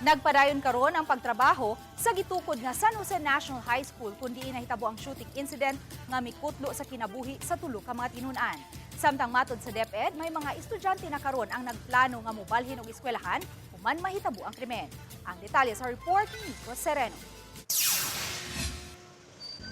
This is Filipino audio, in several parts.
Nagpadayon karon ang pagtrabaho sa gitukod nga San Jose National High School kundi nahitabo ang shooting incident nga mikutlo sa kinabuhi sa tulo ka mga tinun-an. Samtang matod sa DepEd, may mga estudyante na karon ang nagplano nga mobalhin og eskwelahan human mahitabo ang krimen. Ang detalye sa report ni Nico Sereno.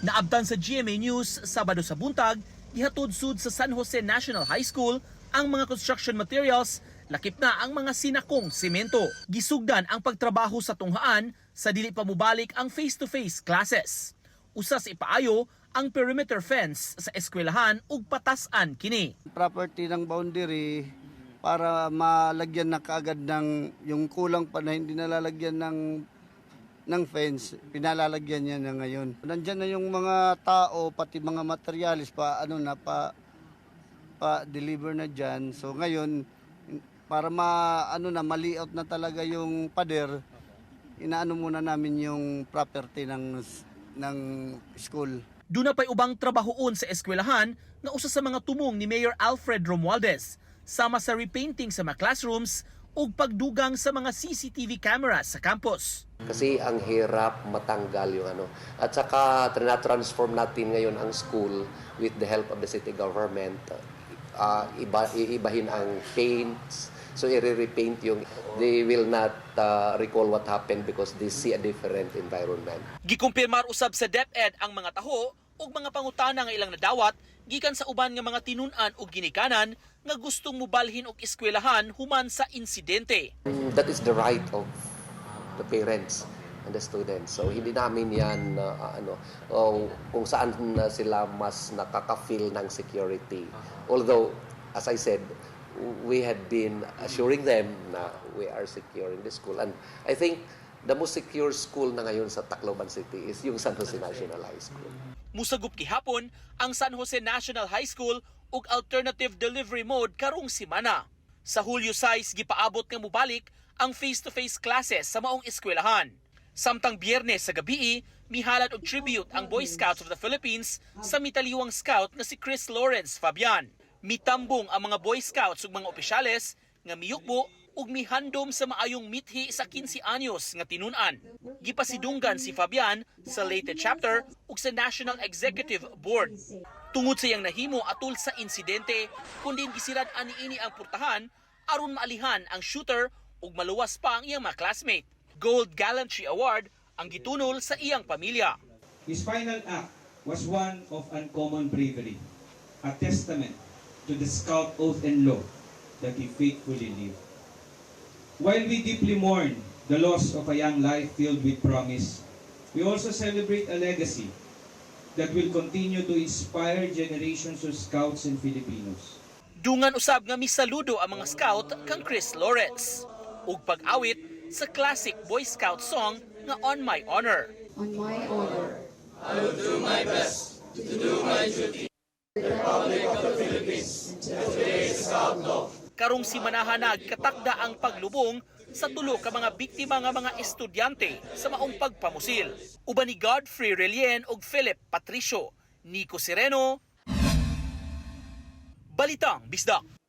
Naabtan sa GMA News Sabado sa buntag, gihatod sud sa San Jose National High School ang mga construction materials, lakip na ang mga sinakong semento. Gisugdan ang pagtrabaho sa tunghaan sa dili pa mobalik ang face-to-face classes. Usas ipaayo ang perimeter fence sa eskwelahan ug patasan kini. Property ng boundary para malagyan na kaagad ng yung kulang pa na hindi nalalagyan ng fence, pinalalagyan niya na ngayon. Nandiyan na yung mga tao pati mga materialis pa deliver na diyan. So ngayon para ma-layout na talaga yung pader, inaano muna namin yung property ng school. Duna pa'y ubang trabahoon sa eskwelahan nga usa sa mga tumong ni Mayor Alfred Romualdez, sama sa repainting sa mga classrooms ug pagdugang sa mga CCTV cameras sa campus. Kasi ang hirap matanggal yung ano. At saka na-transform natin ngayon ang school with the help of the city government. Iibahin ang paints. So i-repaint yung, they will not recall what happened because they see a different environment. Gikumpirmar usab sa DepEd ang mga taho ug mga pangutana nga ilang nadawat gikan sa uban nga mga tinun-an ug ginikanan nga gustong mobalhin og eskwelahan human sa insidente. That is the right of the parents and the students. So hindi namin yan kung saan sila mas nakaka-feel ng security. Although as I said, we had been assuring them na we are secure in the school. And I think the most secure school na ngayon sa Tacloban City is yung San Jose National High School. Musagup gihapon ang San Jose National High School ug alternative delivery mode karong semana. Sa Hulyo 6 gipaabot nga mobalik ang face-to-face classes sa maong eskwelahan. Samtang Biyernes sa gabii, mihalad og tribute ang Boy Scouts of the Philippines sa mitaliwang scout nga si Chris Lawrence Fabian. Mitambong ang mga Boy Scouts ug mga opisyales nga miyukbo ug mihandom sa maayong mithi sa 15 anyos nga tinun-an. Gipasidunggan si Fabian sa Leyte chapter ug sa National Executive Board. Tungod sa iyang nahimo atul sa insidente, kundi gisirad ani-ini ang purtahan aron maalihan ang shooter ug maluwas pa ang iyang mga classmate. Gold Gallantry Award ang gitunol sa iyang pamilya. His final act was one of uncommon bravery, a testament to the Scout oath and law that he faithfully lived. While we deeply mourn the loss of a young life filled with promise, we also celebrate a legacy that will continue to inspire generations of Scouts and Filipinos. Dungan usab nga misaludo ang mga scout kang Chris Lawrence ug pag-awit sa classic Boy Scout song nga On My Honor. On my honor, I will do my best to do my duty. The Republic of the Philippines, and today's Scout Law. Karong simanahan nagkatakda ang paglubong sa tulo ka mga biktima nga mga estudyante sa maong pagpamusil. Uban ni Godfrey Relien ug Philip Patricio. Nico Sereno, Balitang Bisdak.